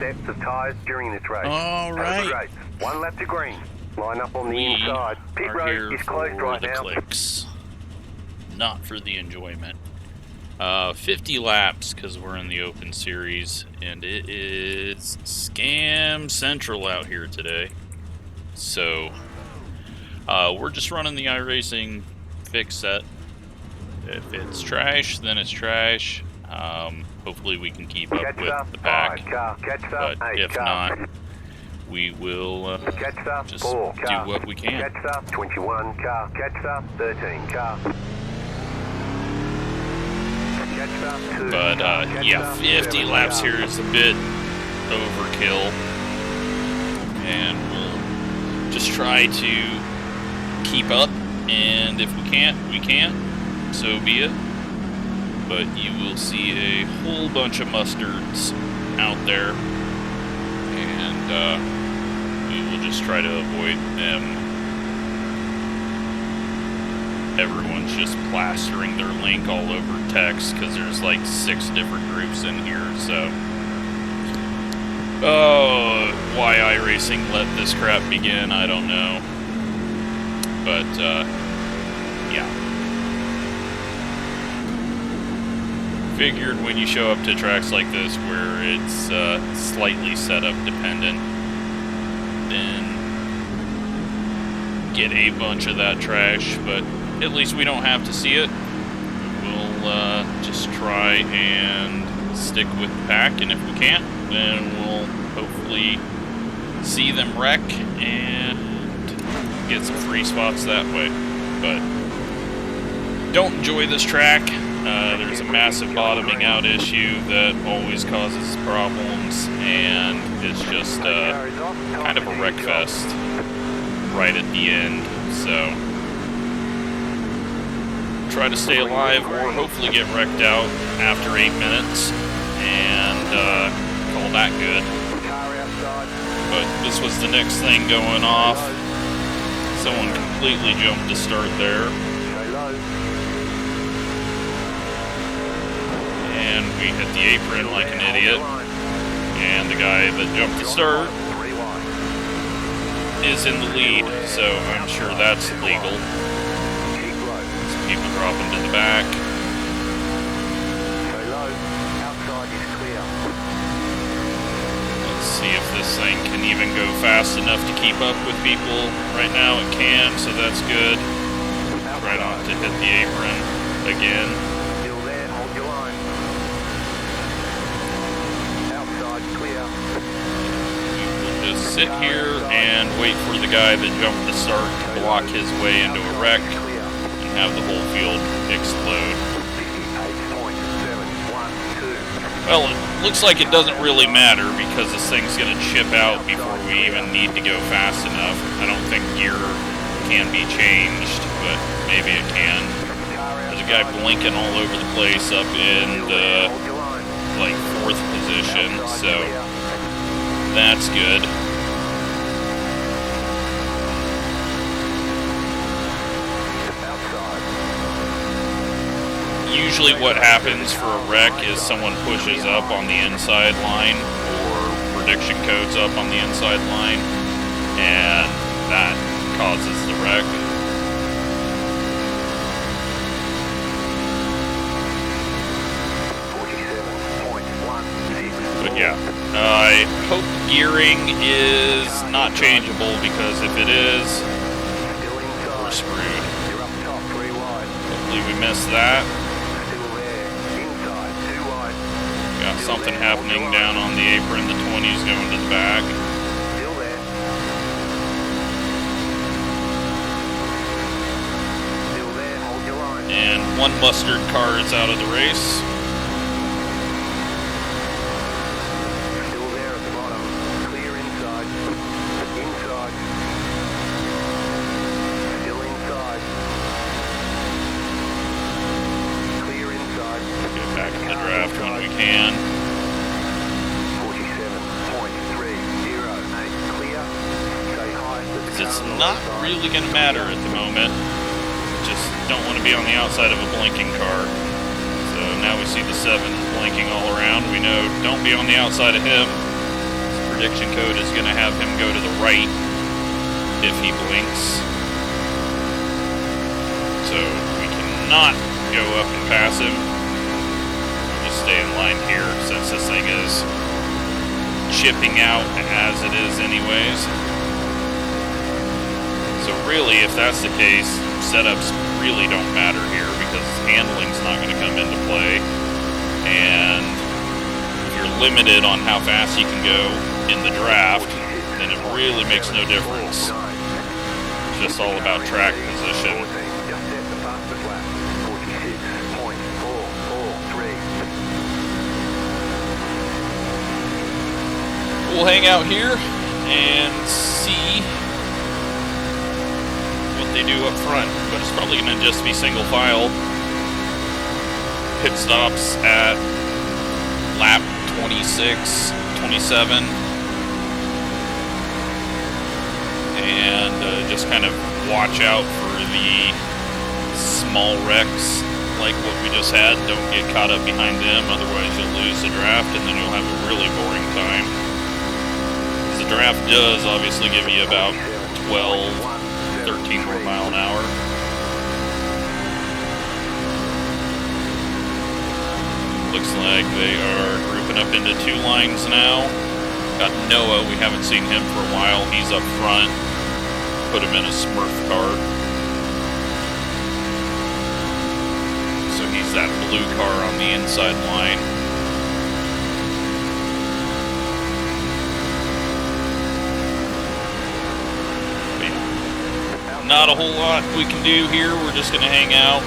Depth of tyres during this race. All right. One lap to green. Line up on the inside. Pit road is closed right now. Clicks, not for the enjoyment. 50 laps because we're in the open series, and it is Scam Central out here today. So we're just running the iRacing fix set. If it's trash, then it's trash. Hopefully we can keep up with the pack, but if not, we will just do what we can. 21 car, catch up, 13 car. But yeah, 50 laps here is a bit overkill, and we'll just try to keep up, and if we can't, we can't, so be it. But you will see a whole bunch of mustards out there, and we will just try to avoid them. Everyone's just plastering their link all over text because there's like 6 different groups in here, so. Oh, why iRacing let this crap begin, I don't know. But, yeah. Figured when you show up to tracks like this where it's slightly setup dependent, then get a bunch of that trash, but at least we don't have to see it. We'll just try and stick with the pack, and if we can't, then we'll hopefully see them wreck and get some free spots that way. But don't enjoy this track. There's a massive bottoming out issue that always causes problems, and it's just kind of a wreck fest right at the end, so try to stay alive or hopefully get wrecked out after 8 minutes and call that good. But this was the next thing going off. Someone completely jumped to start there. And we hit the apron like an idiot. And the guy that jumped to start is in the lead, so I'm sure that's legal. People dropping to the back. Let's see if this thing can even go fast enough to keep up with people. Right now it can, so that's good. Try not to hit the apron again. We will just sit here and wait for the guy that jumped the start to block his way into a wreck. Have the whole field explode. Well, it looks like it doesn't really matter because this thing's going to chip out before we even need to go fast enough. I don't think gear can be changed, but maybe it can. There's a guy blinking all over the place up in the, like, 4th position, so that's good. Usually what happens for a wreck is someone pushes up on the inside line or prediction codes up on the inside line, and that causes the wreck. But yeah, I hope gearing is not changeable, because if it is, we're screwed. Hopefully we miss that. Got something happening down on the apron. The 20's going to the back. And one mustard car is out of the race. Not really going to matter at the moment. Just don't want to be on the outside of a blinking car. So now we see the 7 blinking all around. We know don't be on the outside of him. prediction code is going to have him go to the right if he blinks. So we cannot go up and pass him. We'll just stay in line here since this thing is chipping out as it is anyways. So really, if that's the case, setups really don't matter here because handling's not going to come into play. And if you're limited on how fast you can go in the draft, then it really makes no difference. It's just all about track position. We'll hang out here and see what they do up front, but it's probably going to just be single file. Pit stops at lap 26, 27, and just kind of watch out for the small wrecks like what we just had. Don't get caught up behind them, otherwise you'll lose the draft and then you'll have a really boring time. The draft does obviously give you about 12, 13 more mile an hour. Looks like they are grouping up into two lines now. Got Noah, we haven't seen him for a while. He's up front. Put him in a Smurf car. So he's that blue car on the inside line. Not a whole lot we can do here. We're just going to hang out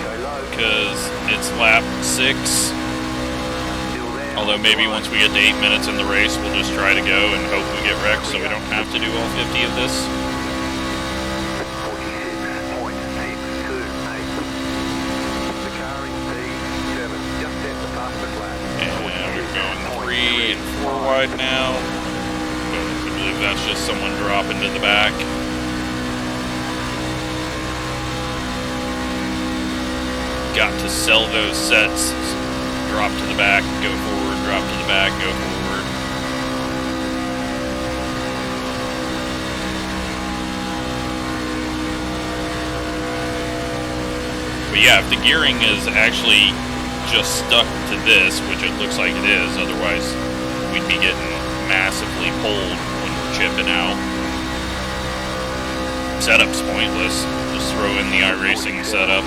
because it's lap 6. Although maybe once we get to 8 minutes in the race, we'll just try to go and hope we get wrecked so we don't have to do all 50 of this. And we're going 3 and 4 wide now. But I believe that's just someone dropping to the back. Got to sell those sets. Drop to the back, go forward, drop to the back, go forward. But yeah, if the gearing is actually just stuck to this, which it looks like it is, otherwise we'd be getting massively pulled when we're chipping out. Setup's pointless. Just throw in the iRacing setup.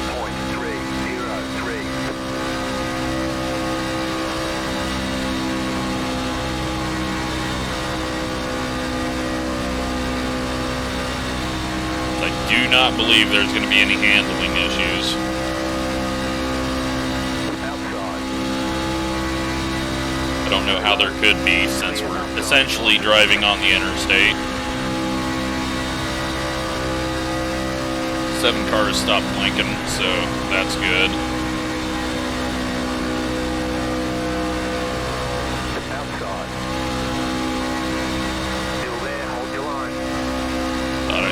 Do not believe there's going to be any handling issues. I don't know how there could be since we're essentially driving on the interstate. 7 cars stopped blinking, so that's good.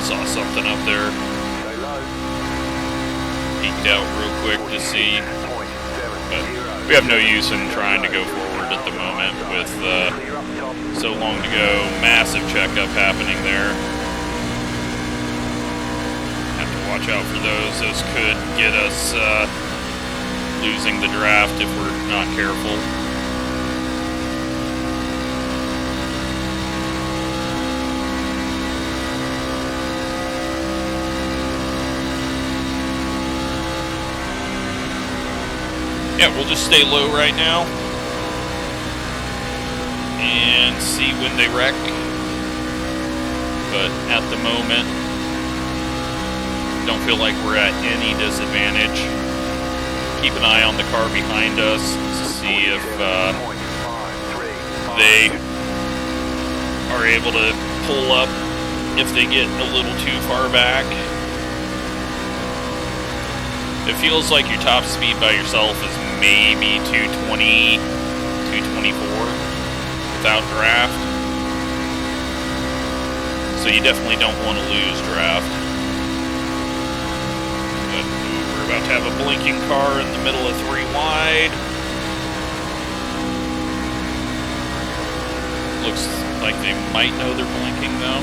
Saw something up there. Peeked out real quick to see, but we have no use in trying to go forward at the moment with so long to go. Massive checkup happening there. Have to watch out for those. Those could get us losing the draft if we're not careful. Yeah, we'll just stay low right now and see when they wreck. But at the moment, don't feel like we're at any disadvantage. Keep an eye on the car behind us to see if they are able to pull up if they get a little too far back. It feels like your top speed by yourself is maybe 220, 224 without draft. So you definitely don't want to lose draft. But we're about to have a blinking car in the middle of 3 wide. Looks a like they might know they're blinking though.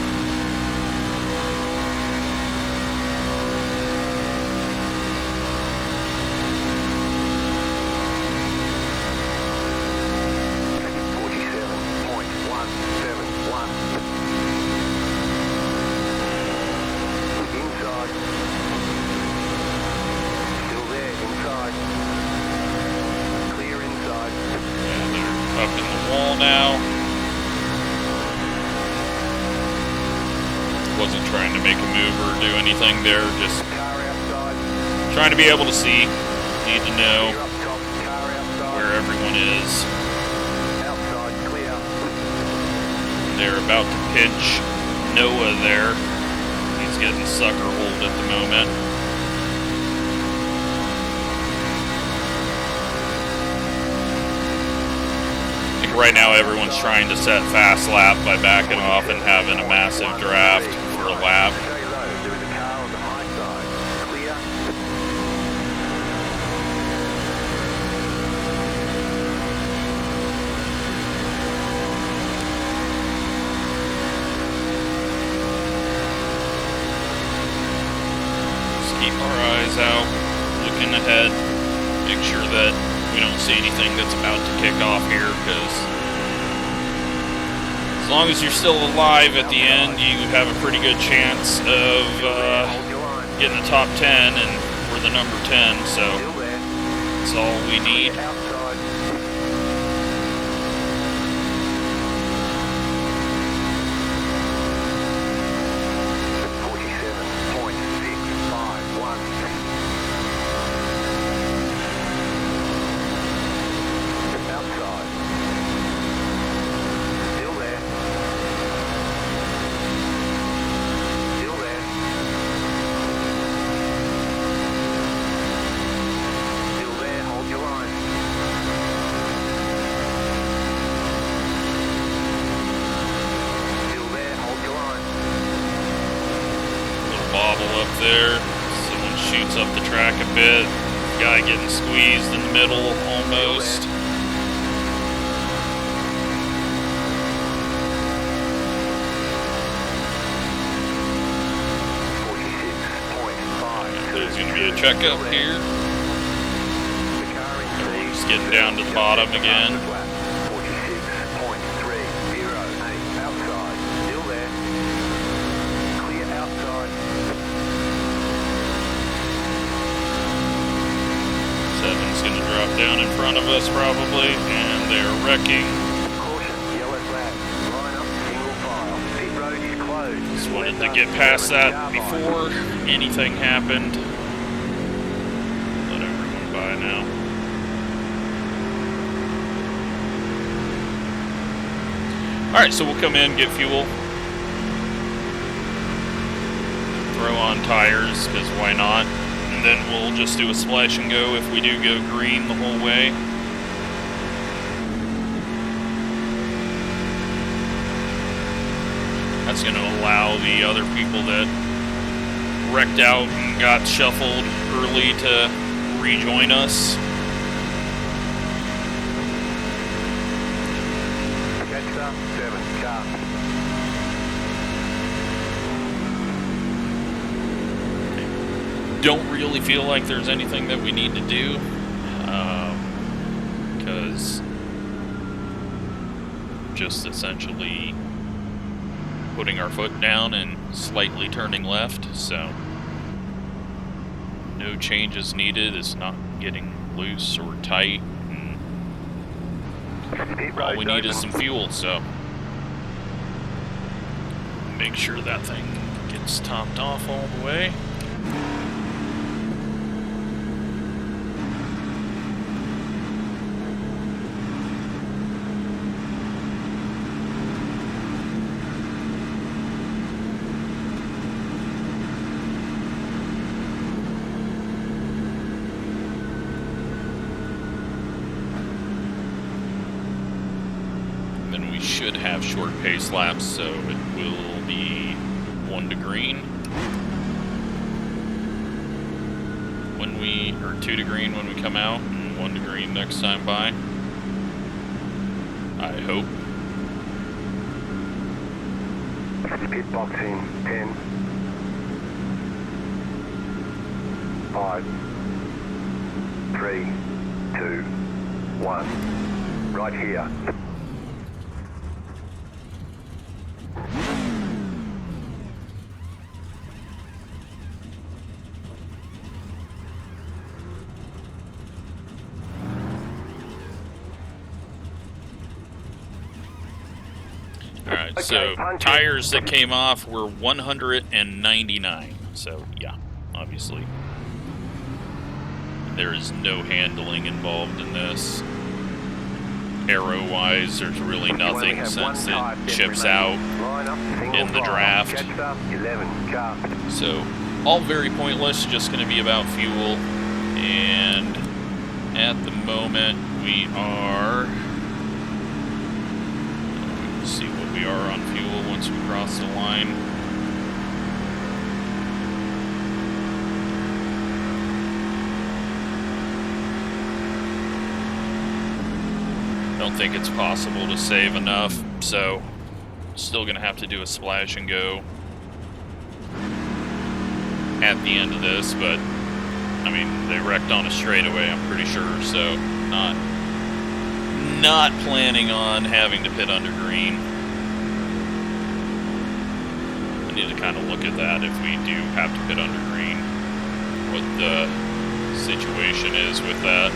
Wasn't trying to make a move or do anything there, just trying to be able to see. Need to know where everyone is. They're about to pinch Noah there. He's getting sucker holed at the moment. I think right now everyone's trying to set fast lap by backing off and having a massive draft for a lap. Keep our eyes out, looking ahead, make sure that we don't see anything that's about to kick off here, because as long as you're still alive at the end, you have a pretty good chance of getting the top 10, and we're the number 10, so that's all we need. There, someone shoots up the track a bit, guy getting squeezed in the middle almost. There's going to be a checkup here. Everyone's getting down to the bottom again. Seven's going to drop down in front of us probably, and they're wrecking. Just wanted to get past that before anything happened. Let everyone by now. Alright, so we'll come in, get fuel. Throw on tires, because why not? And then we'll just do a splash and go if we do go green the whole way. That's going to allow the other people that wrecked out and got shuffled early to rejoin us. Don't really feel like there's anything that we need to do, because just essentially putting our foot down and slightly turning left, so no changes needed. It's not getting loose or tight, and all we need is some fuel, so make sure that thing gets topped off all the way. Should have short pace laps, so it will be 1 to green when we, or 2 to green when we come out, and 1 to green next time by. I hope. Pit box in 10. 5, 3, 2, 1. Right here. Alright, Okay, so punch it. tires that came off were 199. So, yeah, obviously. There is no handling involved in this. Arrow-wise, there's really nothing since it ships out in the draft. So, all very pointless, just going to be about fuel. And at the moment, we are... Let's see what we are on fuel once we cross the line. Don't think it's possible to save enough, so still gonna have to do a splash and go at the end of this, but I mean, they wrecked on a straightaway, I'm pretty sure, so not planning on having to pit under green. I need to kind of look at that if we do have to pit under green, what the situation is with that.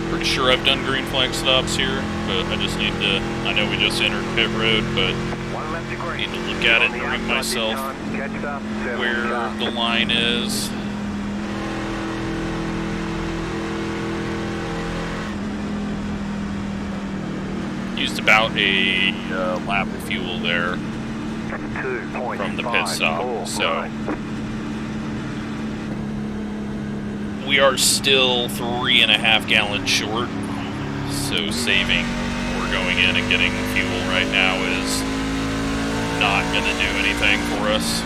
Pretty sure I've done green flag stops here, but I just need to, I know we just entered pit road, but I need to look at it and bring myself where the line is. Used about a lap of fuel there from the pit stop, so we are still 3.5 gallons short, so saving or going in and getting fuel right now is not going to do anything for us.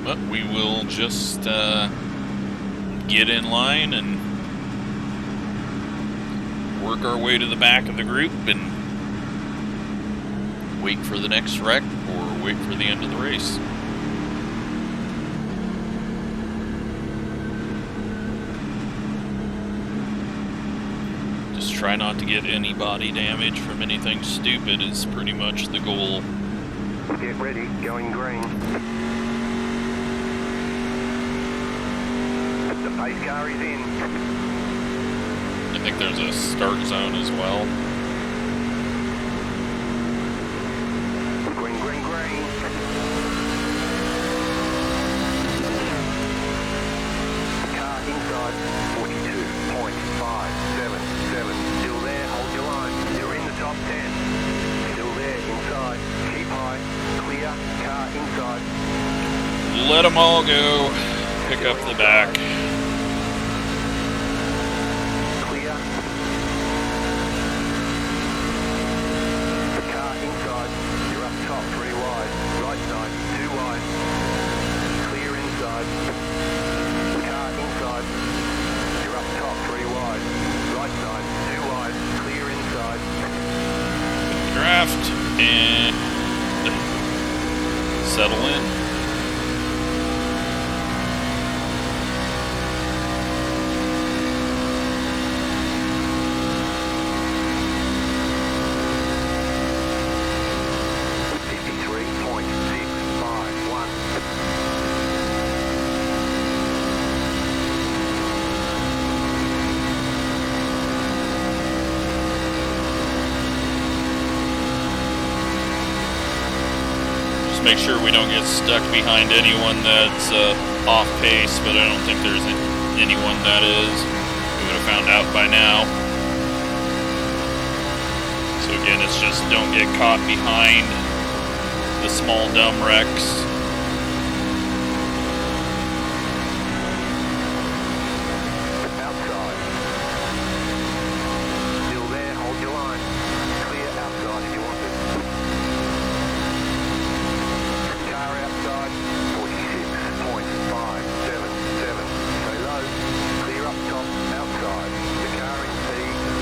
But we will just get in line and work our way to the back of the group and wait for the next wreck or wait for the end of the race. Just try not to get any body damage from anything stupid is pretty much the goal. Get ready, going green. The pace car is in. I think there's a start zone as well. Green, green, green. Car inside, 42.577. Still there, hold your line. You're in the top 10. Still there, inside. Keep high, clear, car inside. Let them all go. Pick up the back. Clear. The car inside. You're up top, 3 wide. Right side, 2 wide. Clear inside. The car inside. You're up top, 3 wide. Right side, 2 wide. Clear inside. Draft and settle in. Just make sure we don't get stuck behind anyone that's off pace, but I don't think there's anyone that is. We would have found out by now. So again, it's just don't get caught behind the small dumb wrecks. Outside. Still there, hold your line. Clear outside if you want it. Car outside, 46.577. Stay low. Clear up top, outside. The car in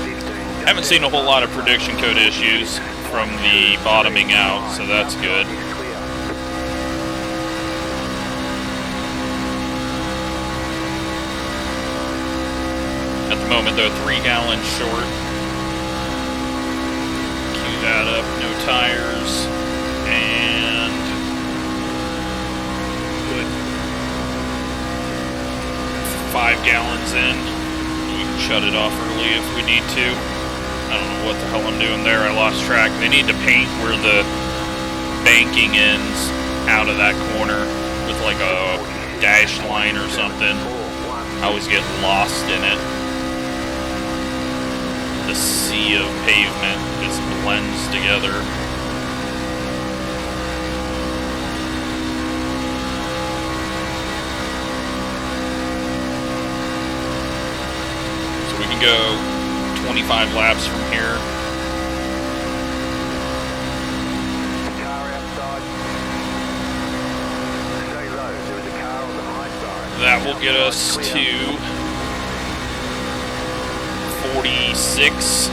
P15. I haven't seen a whole lot of prediction code issues from the bottoming out, so that's good. At the moment, though, 3 gallons short. Cue that up, no tires, and put 5 gallons in. We can shut it off early if we need to. I don't know what the hell I'm doing there. I lost track. They need to paint where the banking ends out of that corner with like a dash line or something. I always get lost in it. The sea of pavement just blends together. So we can go 25 laps from here. Car outside. Stay low. There is a car on the high side. That will get us to 46,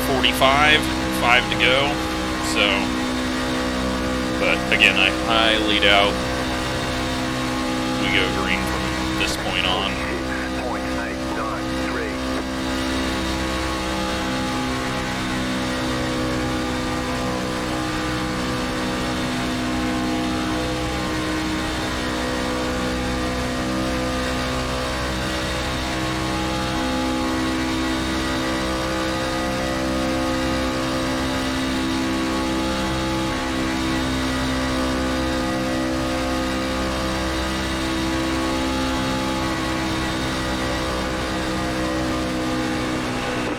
45, 5 to go. So, but again, I highly doubt we go green from this point on. 6.893.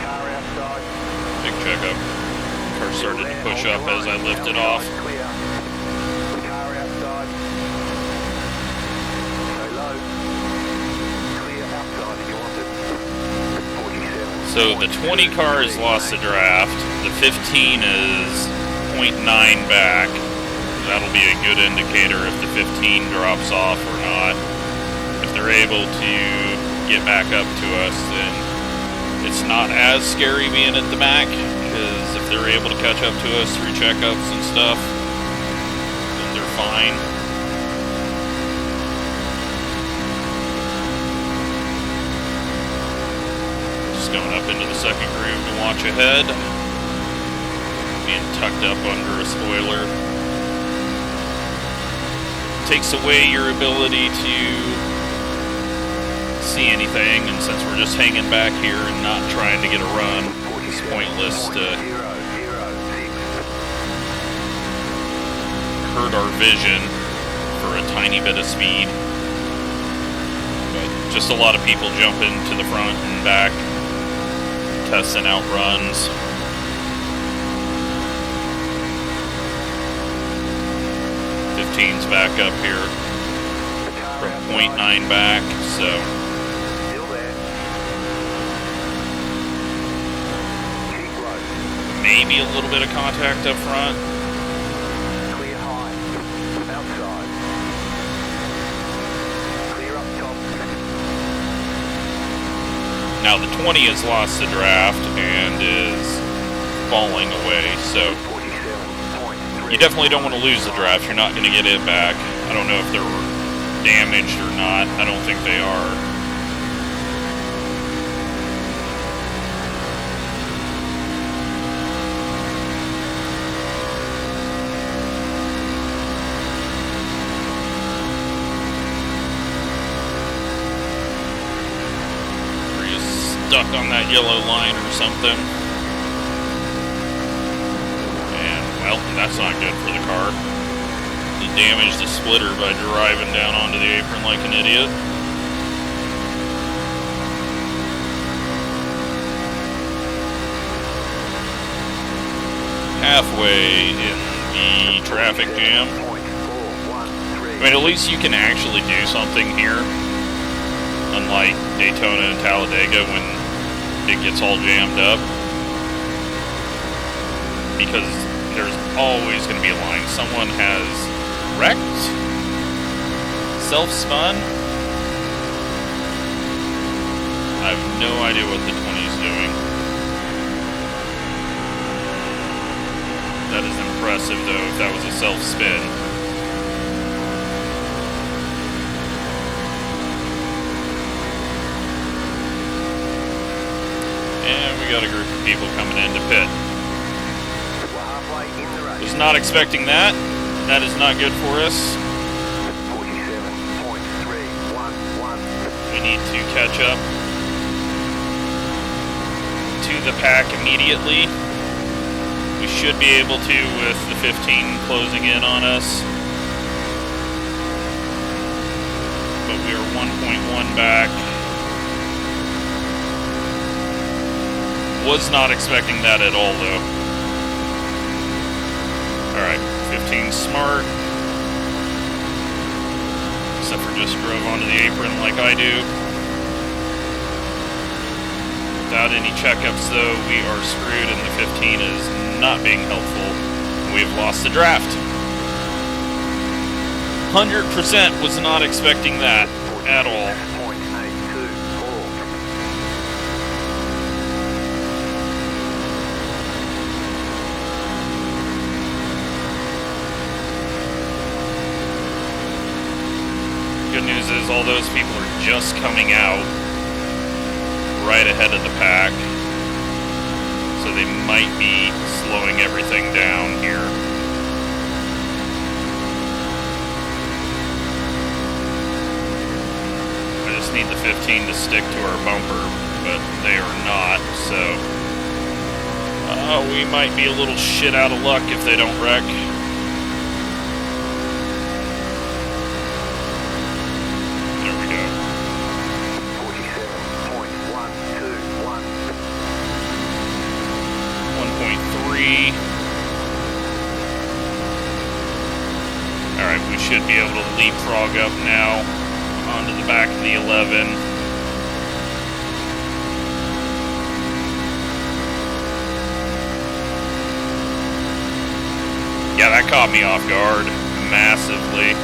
Car outside. Big checkup. Car started to push up as I lifted off. Clear. Car outside. Stay low. Clear outside if you want it. 47. So the 20 car has lost the draft. The 15 is 0.9 back. That'll be a good indicator if the 15 drops off or not. If they're able to get back up to us, then it's not as scary being at the back, because if they're able to catch up to us through checkups and stuff, then they're fine. Just going up into the second groove to watch ahead. Being tucked up under a spoiler. Takes away your ability to see anything, and since we're just hanging back here and not trying to get a run, it's pointless to hurt our vision for a tiny bit of speed. But just a lot of people jumping to the front and back, testing out runs. Back up here from 0.9 back, so maybe a little bit of contact up front. Clear high. Outside. Clear up top. Now the 20 has lost the draft and is falling away, so you definitely don't want to lose the draft. You're not going to get it back. I don't know if they're damaged or not. I don't think they are. Or you're stuck on that yellow line or something. Well, that's not good for the car. Needs damage the splitter by driving down onto the apron like an idiot. Halfway in the traffic jam. I mean, at least you can actually do something here, unlike Daytona and Talladega when it gets all jammed up, because there's always going to be a line. Someone has wrecked, self-spun. I have no idea what the 20 is doing. That is impressive, though, if that was a self-spin. And we got a group of people coming into pit. Was not expecting that. That is not good for us. 47.311. We need to catch up to the pack immediately. We should be able to with the 15 closing in on us. But we are 1.1 back. Was not expecting that at all, though. Alright, 15 smart. Except for just drove onto the apron like I do. Without any checkups, though, we are screwed, and the 15 is not being helpful. We've lost the draft. 100% was not expecting that at all. Good news is all those people are just coming out right ahead of the pack, so they might be slowing everything down here. I just need the 15 to stick to our bumper, but they are not, so we might be a little shit out of luck if they don't wreck. Alright, we should be able to leapfrog up now onto the back of the 11. Yeah, that caught me off guard massively.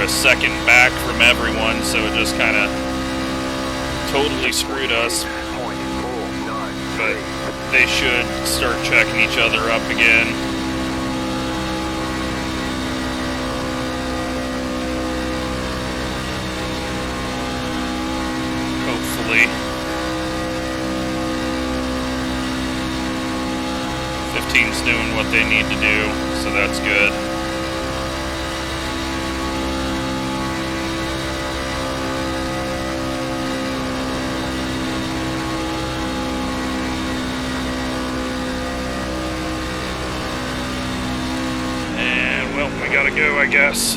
A second back from everyone, so it just kind of totally screwed us. But they should start checking each other up again. Hopefully. 15's doing what they need to do, so that's good. Gotta go, I guess.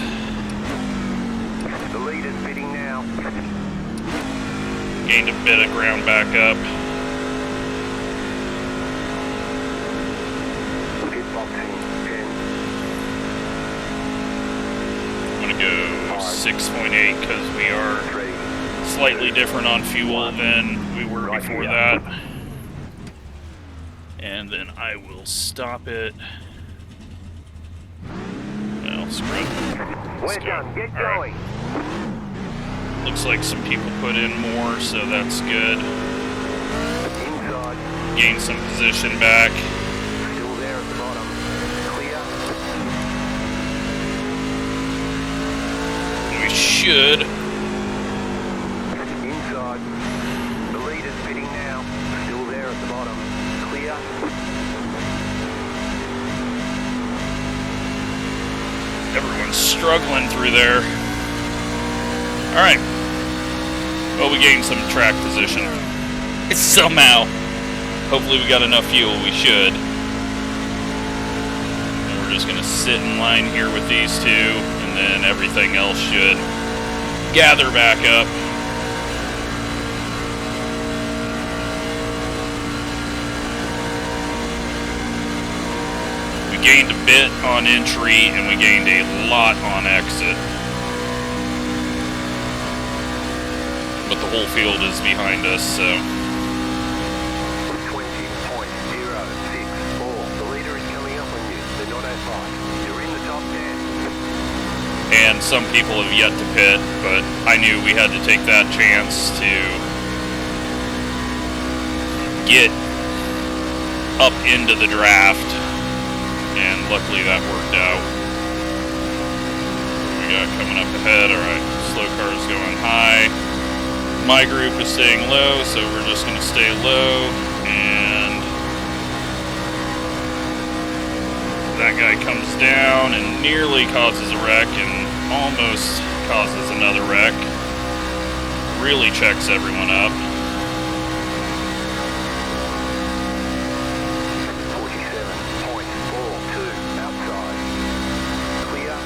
The lead is pitting now. Gained a bit of ground back up. I'm gonna go 6.8 because we are slightly different on fuel than we were before that. And then I will stop it. We're done. Get going. Looks like some people put in more, so that's good. Inside. Gain some position back. Still there at the bottom. Clear. We should. Inside. The lead is pitting now. Still there at the bottom. Clear. struggling through there. Alright. Well, we gained some track position. Somehow. Hopefully we got enough fuel. We should. And we're just going to sit in line here with these two, and then everything else should gather back up. We gained a bit on entry, and we gained a lot on exit. But the whole field is behind us, so... 20.064. The leader is coming up on you. They're not at 5. You're in the top 10. And some people have yet to pit, but I knew we had to take that chance to get up into the draft, and luckily that worked out. What we got coming up ahead? Alright, slow car's going high. My group is staying low, so we're just going to stay low, and that guy comes down and nearly causes a wreck and almost causes another wreck. Really checks everyone up. 47.42 outside. Clear.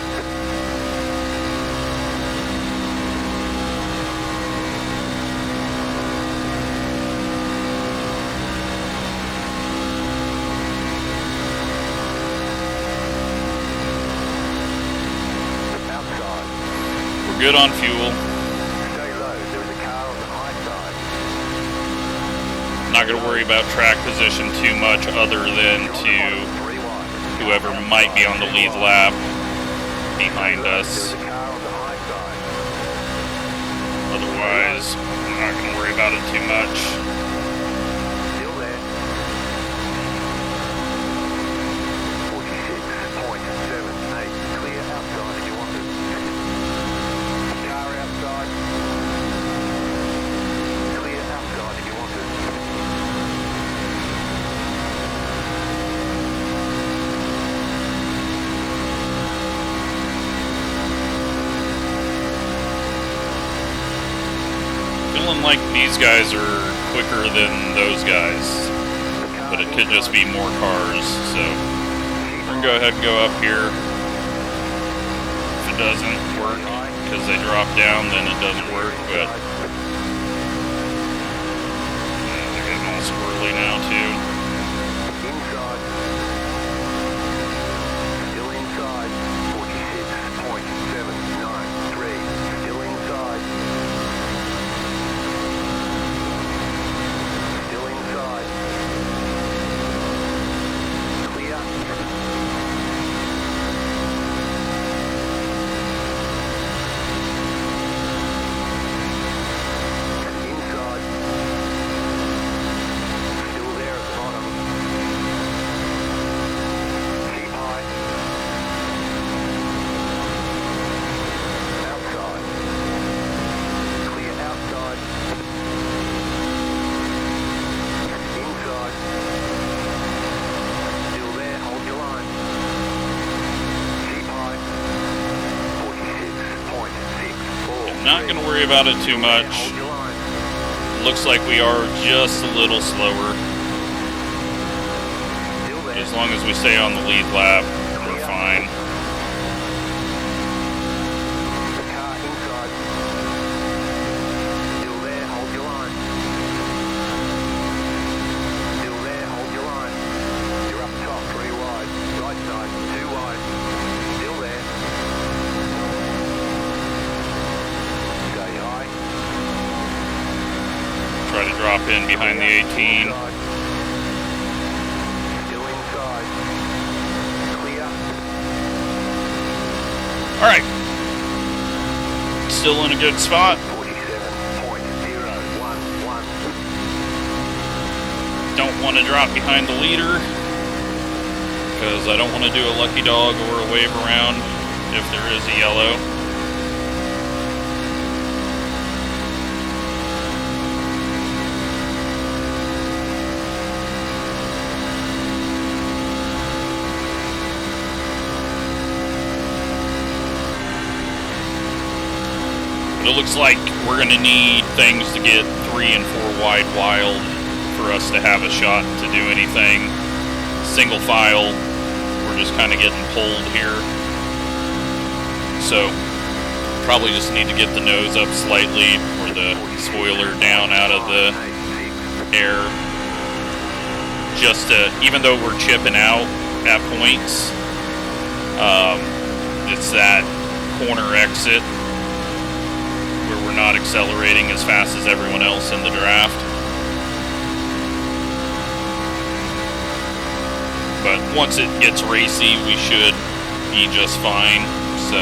Good on fuel. Stay low. There's a car on the high side. Not going to worry about track position too much other than to whoever might be on the lead lap behind us. There's a car on the high side. Otherwise, I'm not going to worry about it too much. Still there. 46.78. Clear outside if you want it. Car outside. Clear outside if you want it. Feeling like these guys are quicker than those guys, but it could just be more cars, so we're going to go ahead and go up here. If it doesn't work, because they drop down, then it doesn't work, but yeah, they're getting all squirrely now too. Inside. Still inside. 46.793. Still inside. Still inside. Clear. Inside. Still there at the bottom. Keep high. Outside. Clear outside. Inside. Still there, hold your line. Keep high. 46.64. Not going to worry about it too much. Hold your line. Looks like we are just a little slower. Still there. As long as we stay on the lead lap, we're fine. The car inside. Still there, hold your line. Still there, hold your line. You're up top, 3 wide. Right side, 2 wide. Still there. Stay high. Try to drop in behind the 18. Inside. Still inside. Clear. Alright. Still in a good spot. 47.011. Don't want to drop behind the leader, because I don't want to do a lucky dog or a wave around if there is a yellow. But it looks like we're going to need things to get 3 and 4 wide wild for us to have a shot to do anything. Single file, we're just kind of getting pulled here. So, probably just need to get the nose up slightly, or the spoiler down out of the air. Just to, even though we're chipping out at points, it's that corner exit where we're not accelerating as fast as everyone else in the draft. But once it gets racy, we should be just fine, so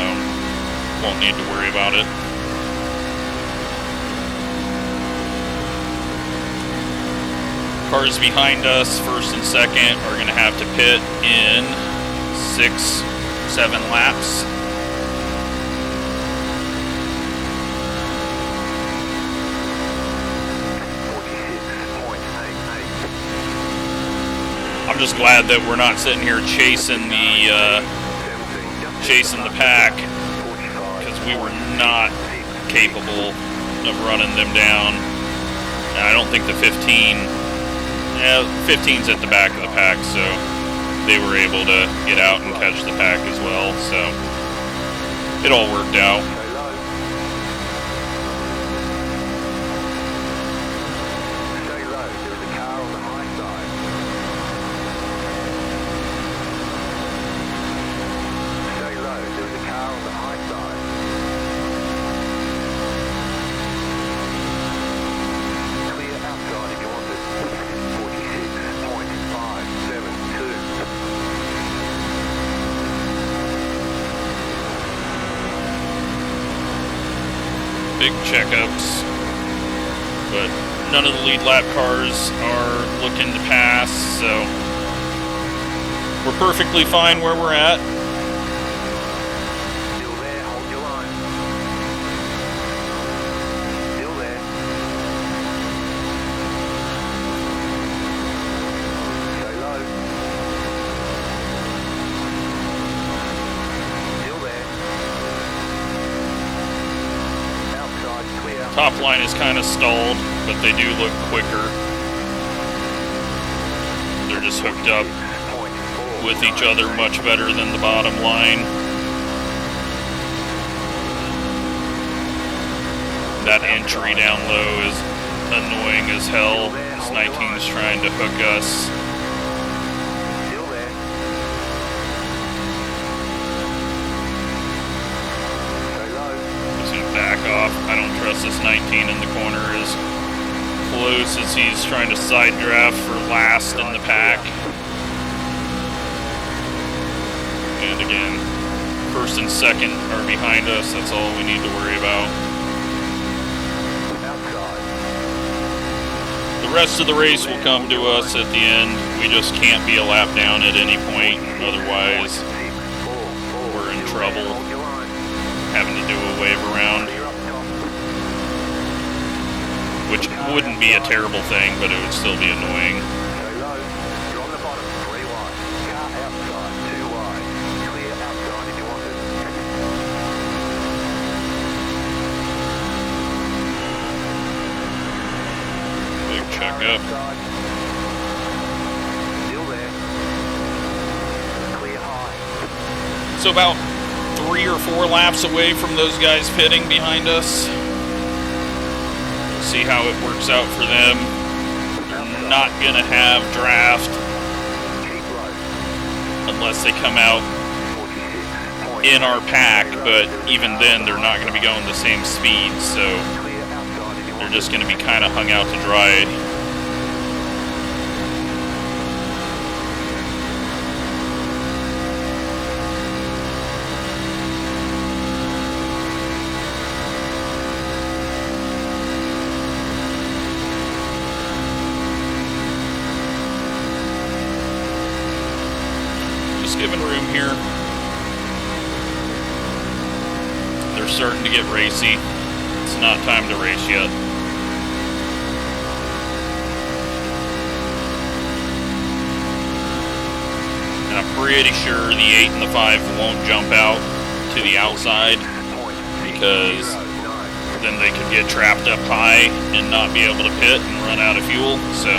won't need to worry about it. Cars behind us, first and second, are going to have to pit in 6-7 laps. I'm just glad that we're not sitting here chasing the pack, because we were not capable of running them down. And I don't think the 15's at the back of the pack, so they were able to get out and catch the pack as well, so it all worked out. Big checkups, but none of the lead lap cars are looking to pass, so we're perfectly fine where we're at. Still there, hold your line. Still there. Stay low. Still there. Top line is kind of stalled, but they do look quicker. They're just hooked up with each other much better than the bottom line. That entry down low is annoying as hell. This 19 is trying to hook us. Back off. I don't trust this 19 in the corner as close as he's trying to side draft for last in the pack. And again, first and second are behind us. That's all we need to worry about. The rest of the race will come to us at the end. We just can't be a lap down at any point. Otherwise, we're in trouble. Having to do a wave around, which wouldn't be a terrible thing, but it would still be annoying. Big checkup. So about 3 or 4 laps away from those guys pitting behind us. See how it works out for them. They're not gonna have draft unless they come out in our pack, but even then they're not gonna be going the same speed, so they're just gonna be kind of hung out to dry. Giving room here. They're starting to get racy. It's not time to race yet. And I'm pretty sure the 8 and the 5 won't jump out to the outside, because then they could get trapped up high and not be able to pit and run out of fuel, so.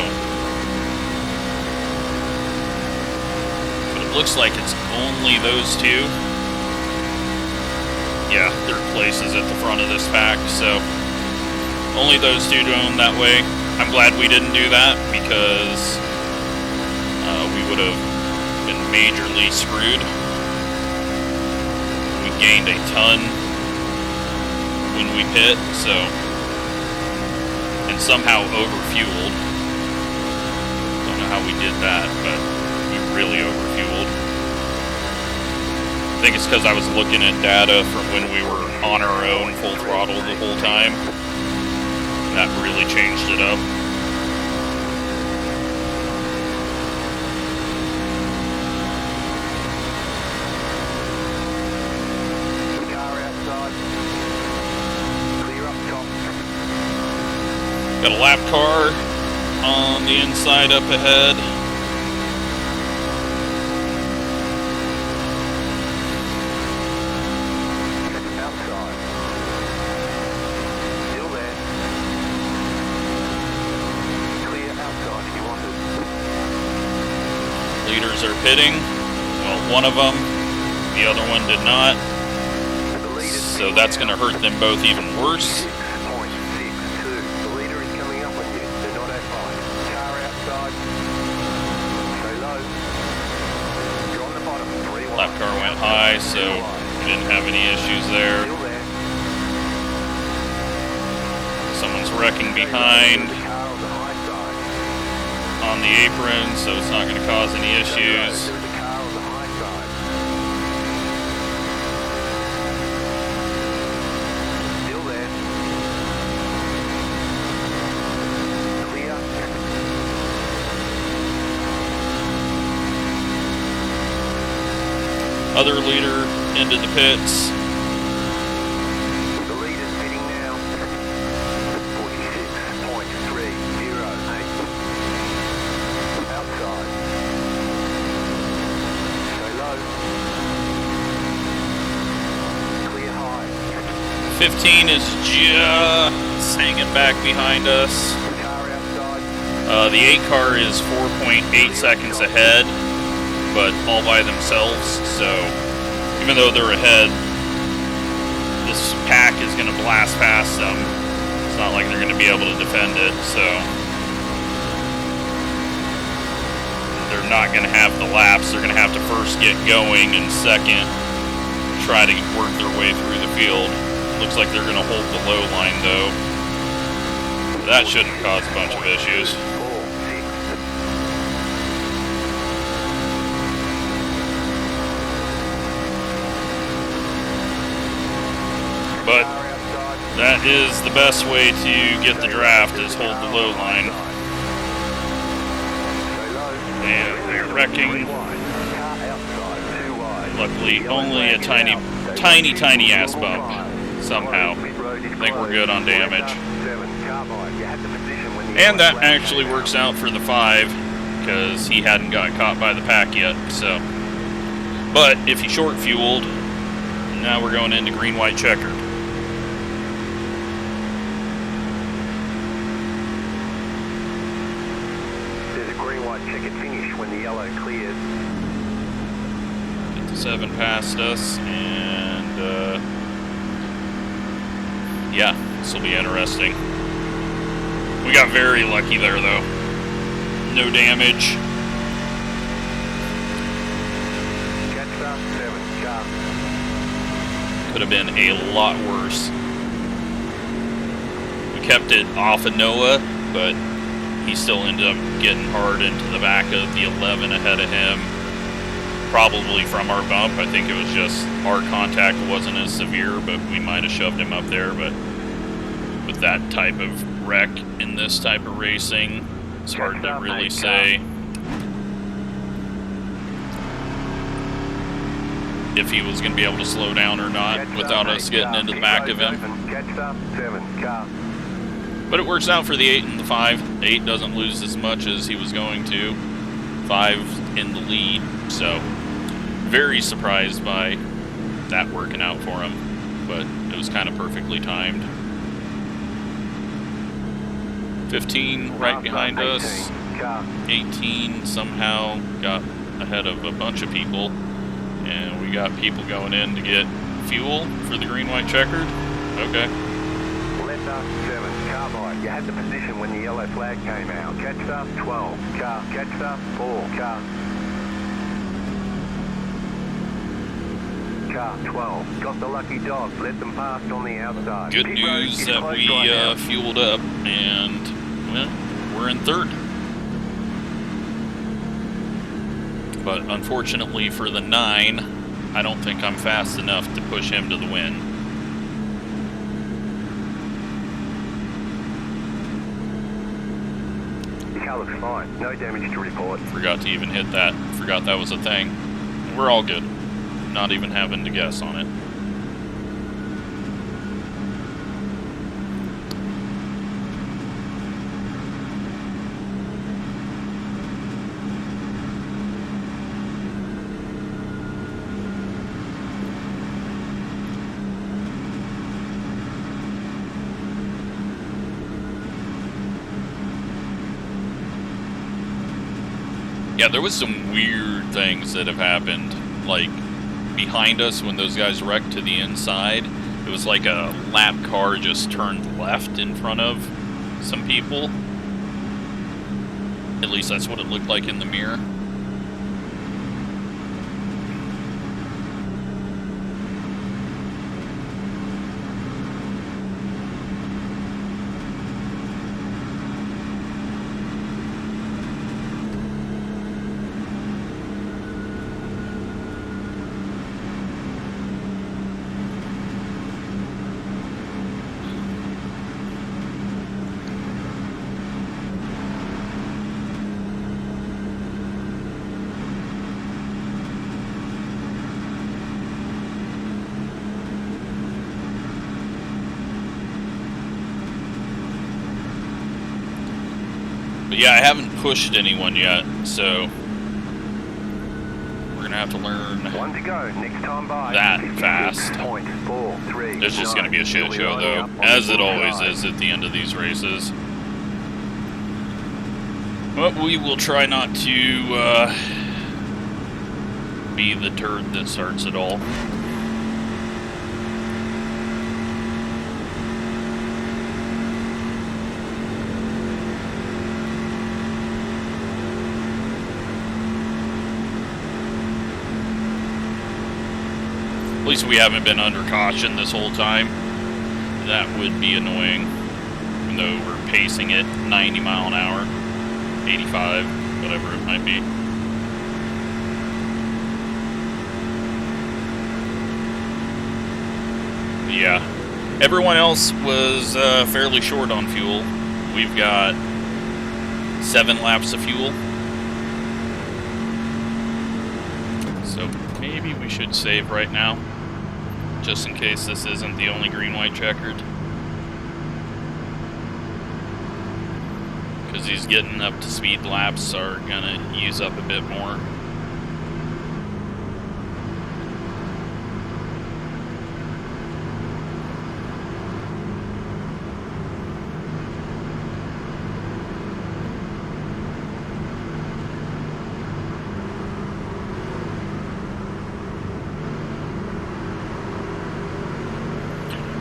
But it looks like it's only those two. Yeah, third place is at the front of this pack, so only those two going that way. I'm glad we didn't do that because we would have been majorly screwed. We gained a ton when we pit, so, and somehow overfueled. Don't know how we did that, but we really overfueled. I think it's because I was looking at data from when we were on our own full throttle the whole time. That really changed it up. Got a lap car on the inside up ahead. Outside. Still there. Clear outside if you want it. Leaders are pitting. Well, one of them. The other one did not. So that's going to hurt them both even worse. Lap car went high, so we didn't have any issues there. Someone's wrecking behind on the apron, so it's not going to cause any issues. Other leader into the pits. The leader's pitting now. 46.308. Outside. Stay low. Clear high. 15 is just hanging back behind us. Car outside. The 8 car is 4.8 seconds ahead, but all by themselves, so even though they're ahead, this pack is going to blast past them. It's not like they're going to be able to defend it, so they're not going to have the laps. They're going to have to first get going and second try to work their way through the field. Looks like they're going to hold the low line though. That shouldn't cause a bunch of issues. But that is the best way to get the draft, is hold the low line. And they're wrecking. Luckily, only a tiny ass bump somehow. I think we're good on damage. And that actually works out for the 5, because he hadn't got caught by the pack yet, so. But if he short fueled, now we're going into green-white checkered. Check it finish when the yellow clears. 57 past us, and yeah, this will be interesting. We got very lucky there, though. No damage. Could have been a lot worse. We kept it off of Noah, but he still ended up getting hard into the back of the 11 ahead of him. Probably from our bump. I think it was just our contact wasn't as severe, but we might have shoved him up there. But with that type of wreck in this type of racing, it's hard to really say if he was going to be able to slow down or not without us getting into the back of him. But it works out for the 8 and the 5. 8 doesn't lose as much as he was going to. 5 in the lead, so very surprised by that working out for him. But it was kind of perfectly timed. 15 right behind us. 18. Car. 18 somehow got ahead of a bunch of people. And we got people going in to get fuel for the green, white, checkered. Okay. Letter 7. Carbide. You had the position when the yellow flag came out. Catcher 12. Car. Catcher 4. Car. Car 12. Got the lucky dog. Let them pass on the outside. Good Pit road news is that closed we right now. fueled up, and well, we're in third. But unfortunately for the 9, I don't think I'm fast enough to push him to the win. The car looks fine. No damage to report. Forgot to even hit that. Forgot that was a thing. We're all good. Not even having to guess on it. Yeah, there was some weird things that have happened, like behind us when those guys wrecked to the inside. It was like a lap car just turned left in front of some people. At least that's what it looked like in the mirror. But yeah, I haven't pushed anyone yet, so we're gonna have to learn One to go. Next time by. that fast. 56.43. There's just gonna be a shit show though, as it always is at the end of these races. But we will try not to be the turd that starts it all. At least we haven't been under caution this whole time. That would be annoying. Even though we're pacing it 90 mile an hour, 85, whatever it might be. But yeah, everyone else was fairly short on fuel. We've got 7 laps of fuel. So maybe we should save right now, just in case this isn't the only green, white, checkered. Because these getting up to speed laps are gonna use up a bit more.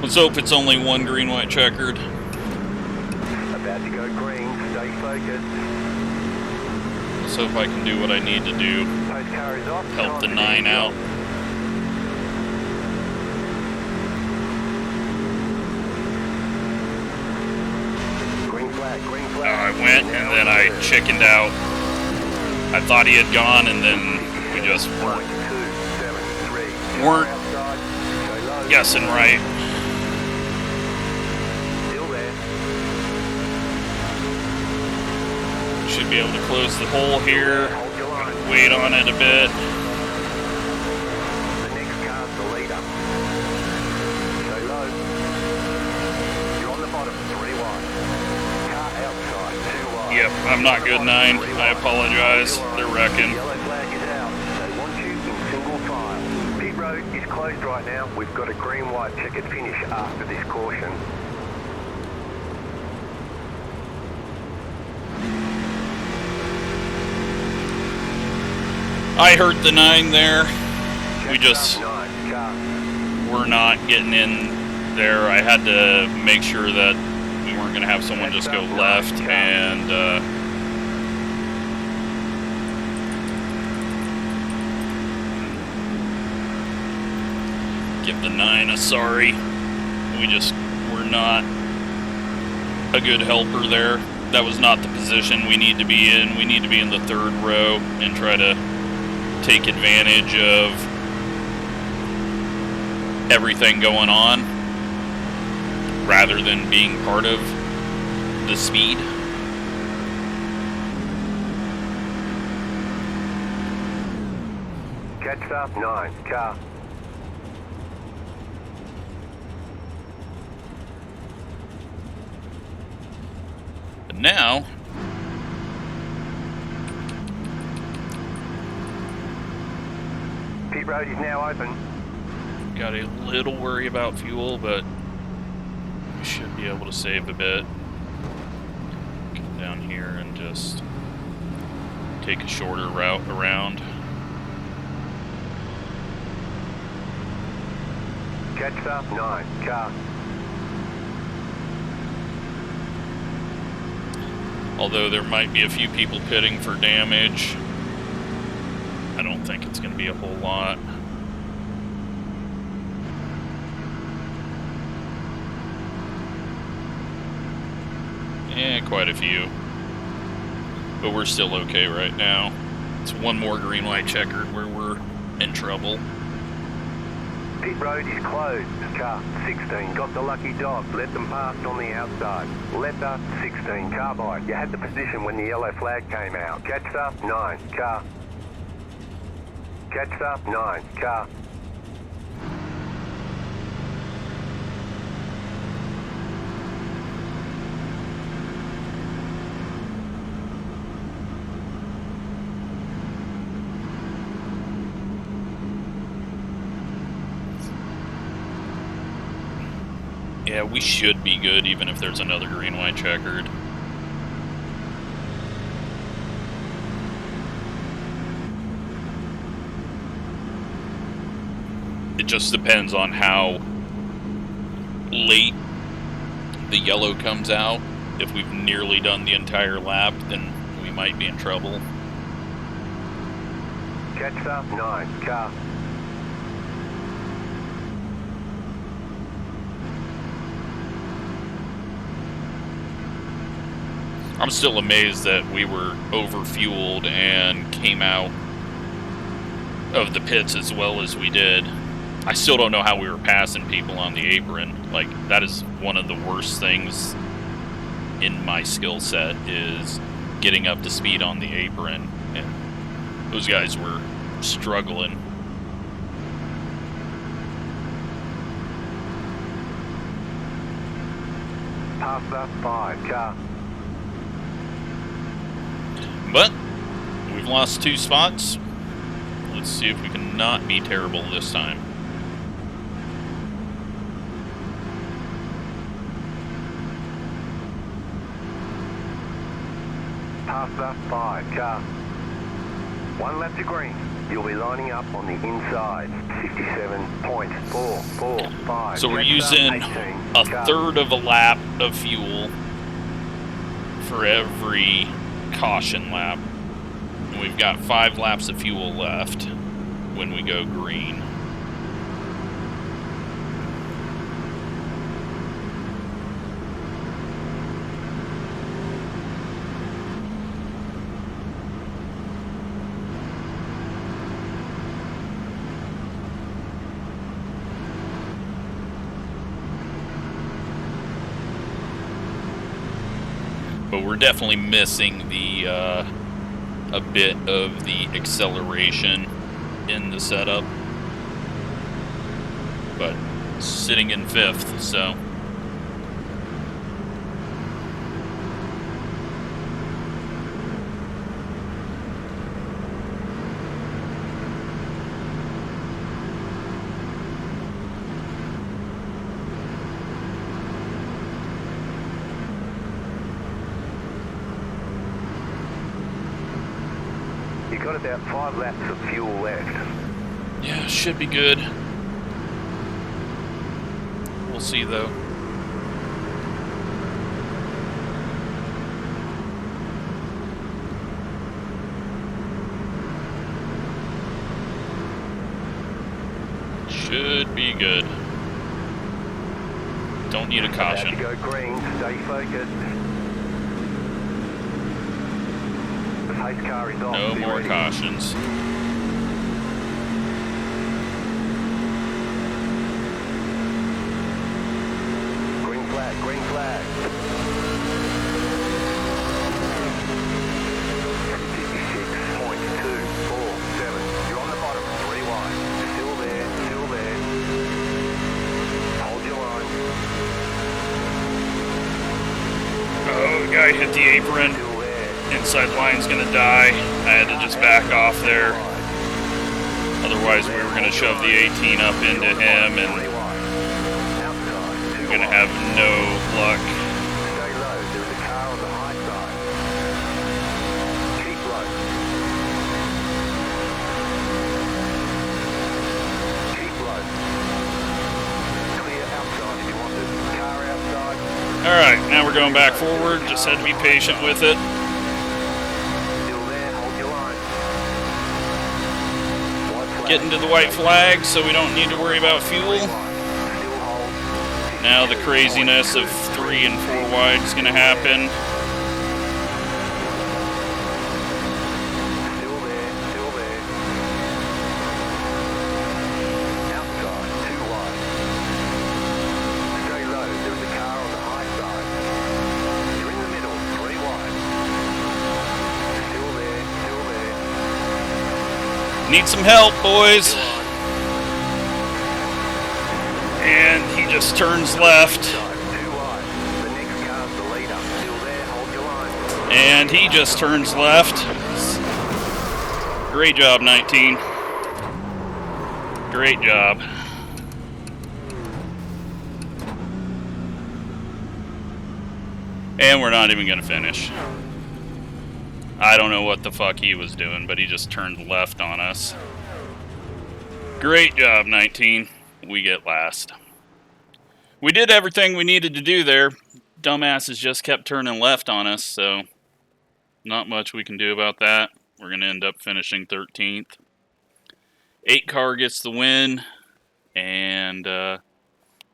Let's hope it's only one green, white, checkered. About to go green. Stay focused. Let's hope I can do what I need to do. Post car is off. Help the 9 out. Green flag. Green flag. I went and then I chickened out. I thought he had gone and then we just weren't guessing right. Should be able to close the hole here. Gonna wait on it a bit. The next car's the leader. Stay low. You're on the bottom, 3 wide. Car outside, 2 wide. Yep, I'm not good, 9. I apologize. They're wrecking. Yellow flag is out. They want you in single file. Pit road is closed right now. We've got a green, white checkered finish after this caution. I heard the 9 there. We Jets just up 9, car. were not getting in there. I had to make sure that we weren't going to have someone just go left and give the 9 a sorry. We just were not a good helper there. That was not the position we need to be in. We need to be in the 3rd row and try to take advantage of everything going on rather than being part of the speed. Jets up 9, car. But now, Pit road is now open. got a little worry about fuel, but we should be able to save a bit. Come down here and just take a shorter route around. Jets up 9, car. Although there might be a few people pitting for damage, I don't think it's going to be a whole lot. Yeah, quite a few. But we're still okay right now. It's one more green light checkered where we're in trouble. Pit road is closed. Car 16 got the lucky dog. Let them pass on the outside. Letter 16 carbide. You had the position when the yellow flag came out. Jets up 9, car. Jets up 9, car. Yeah, we should be good even if there's another green white checkered. It just depends on how late the yellow comes out. If we've nearly done the entire lap, then we might be in trouble. Jets up 9, car. I'm still amazed that we were overfueled and came out of the pits as well as we did. I still don't know how we were passing people on the apron. Like, that is one of the worst things in my skill set, is getting up to speed on the apron. And those guys were struggling. Pass up 5, car. But we've lost 2 spots. Let's see if we can not be terrible this time. Pass up 5, car. 1 lap to green. You'll be lining up on the inside. 57.445. So we're Jets up using 18, a car. third of a lap of fuel for every caution lap. And we've got 5 laps of fuel left when we go green. But we're definitely missing the a bit of the acceleration in the setup. But sitting in 5th, so got about 5 laps of fuel left. Yeah, should be good. We'll see though. Should be good. Don't need a caution. About to go green, stay focused. The pace car is off. No be more ready. cautions. Green flag, green flag. 56.247. You're on the bottom, 3 wide. Still there, still there. Hold your line. Oh, the guy hit the apron. Still there. Inside line's gonna die. I had to just back off there. Otherwise, we were gonna shove the 18 up into him, and Outside, we're 2 gonna wide. have no luck. Stay low, there's a car on the high side. Keep low. Keep low. Clear outside if you want it. Car outside. Alright, now we're going back forward. Just had to be patient with it. Still there, hold your line. White flag. Getting to the white flag, so we don't need to worry about fuel. Still hold. Now the craziness of 3 and 4 wide is gonna happen. Still there, still there. Outside, 2 wide. Stay low, there's a car on the high side. You're in the middle, 3 wide. Still there, still there. Need some help, boys. And he just turns left. Side, 2 wide. The next car's the leader. Still there, hold your line. And he just turns left. Great job, 19. Great job. And we're not even gonna finish. I don't know what the fuck he was doing, but he just turned left on us. Great job, 19. We get last. We did everything we needed to do there. Dumbasses just kept turning left on us, so not much we can do about that. We're going to end up finishing 13th. 8 car gets the win, and, well,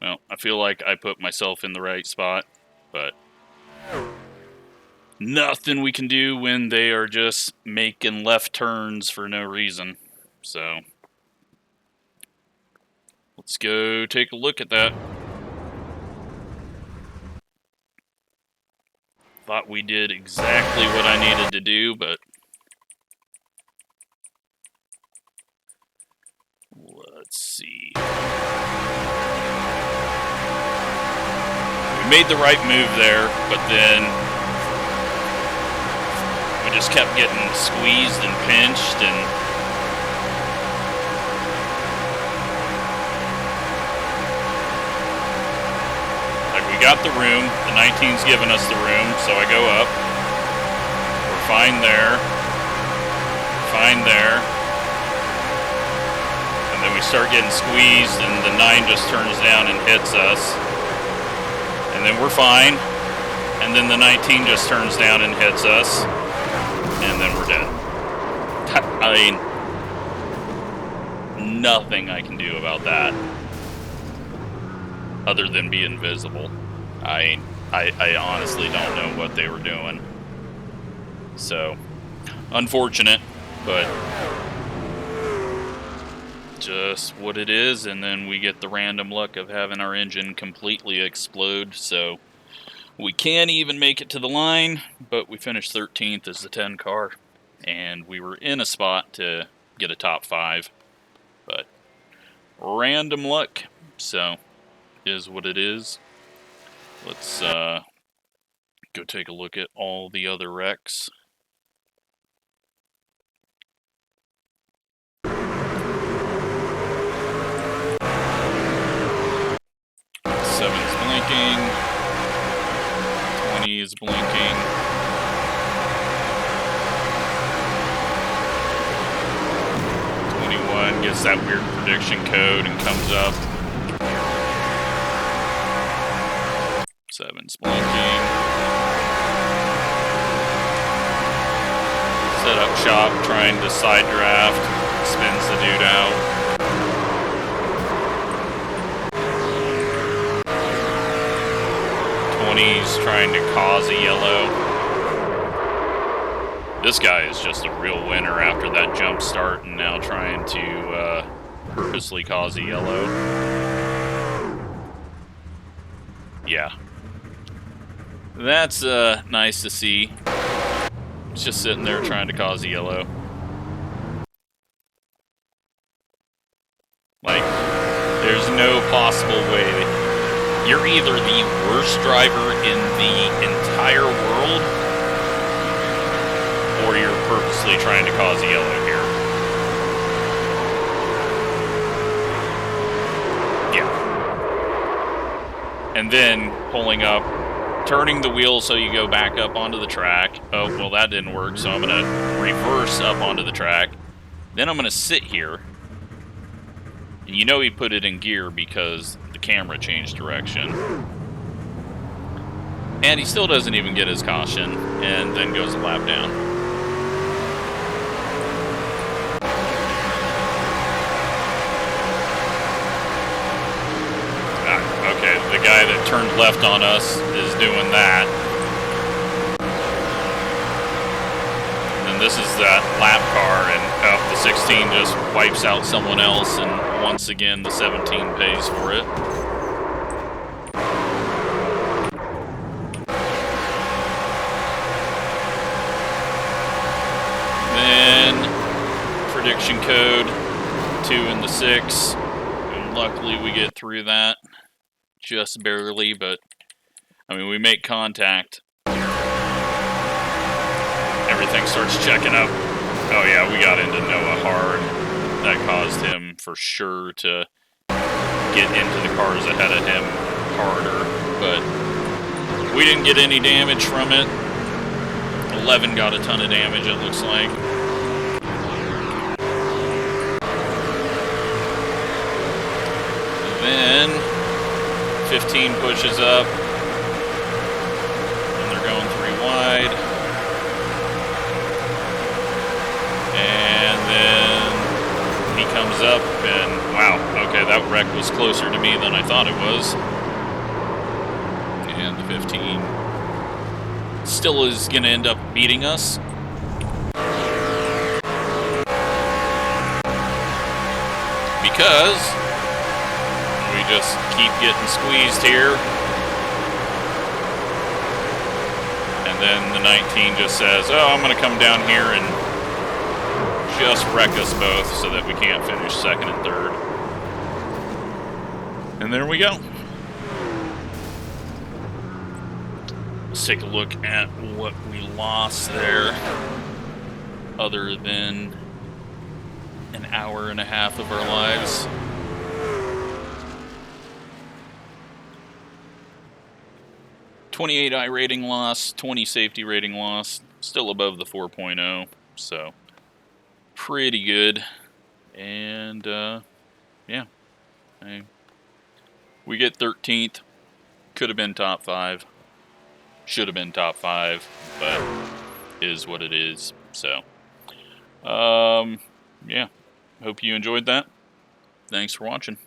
I feel like I put myself in the right spot, but nothing we can do when they are just making left turns for no reason. So let's go take a look at that. Thought we did exactly what I needed to do, but let's see. We made the right move there, but then we just kept getting squeezed and pinched, and like we got the room. The 19's giving us the room, so I go up. We're fine there. Fine there. And then we start getting squeezed, and the 9 just turns down and hits us. And then we're fine. And then the 19 just turns down and hits us. And then we're dead. I mean, nothing I can do about that other than be invisible. I honestly don't know what they were doing. So, unfortunate, but just what it is. And then we get the random luck of having our engine completely explode, so we can't even make it to the line, but we finished 13th as the 10 car, and we were in a spot to get a top 5, but random luck, so is what it is. Let's go take a look at all the other wrecks. Seven's blinking. 20 is blinking. gets that weird prediction code and comes up. 7's blinking. Set up shop, trying to side draft. Spins the dude out. He's trying to cause a yellow. This guy is just a real winner after that jump start and now trying to purposely cause a yellow. Yeah. That's nice to see. He's just sitting there trying to cause a yellow. Like, there's no possible way that you're either the worst driver in the entire world, or you're purposely trying to cause a yellow here. Yeah. And then pulling up, turning the wheel so you go back up onto the track. Oh, well, that didn't work, so I'm going to reverse up onto the track. Then I'm going to sit here. And you know he put it in gear because the camera changed direction. And he still doesn't even get his caution, and then goes a lap down. Okay, the guy that turned left on us is doing that. And this is that lap car, and the 16 just wipes out someone else, and once again the 17 pays for it. Then prediction code 2 and the 6, and luckily we get through that. Just barely, but I mean, we make contact. Everything starts checking up. Oh yeah, we got into Noah hard. That caused him for sure to get into the cars ahead of him harder, but we didn't get any damage from it. 11 got a ton of damage, it looks like. Then 15 pushes up, and they're going 3 wide. And then he comes up, and wow, okay, that wreck was closer to me than I thought it was. And the 15 still is going to end up beating us. Because we just keep getting squeezed here. And then the 19 just says, oh, I'm going to come down here and just wreck us both so that we can't finish second and third. And there we go. Let's take a look at what we lost there, other than an hour and a half of our lives. .28 iRating loss, 20 safety rating loss, still above the 4.0, so pretty good. And yeah, we get 13th. Could have been top 5. Should have been top 5, but is what it is. So yeah, hope you enjoyed that. Thanks for watching.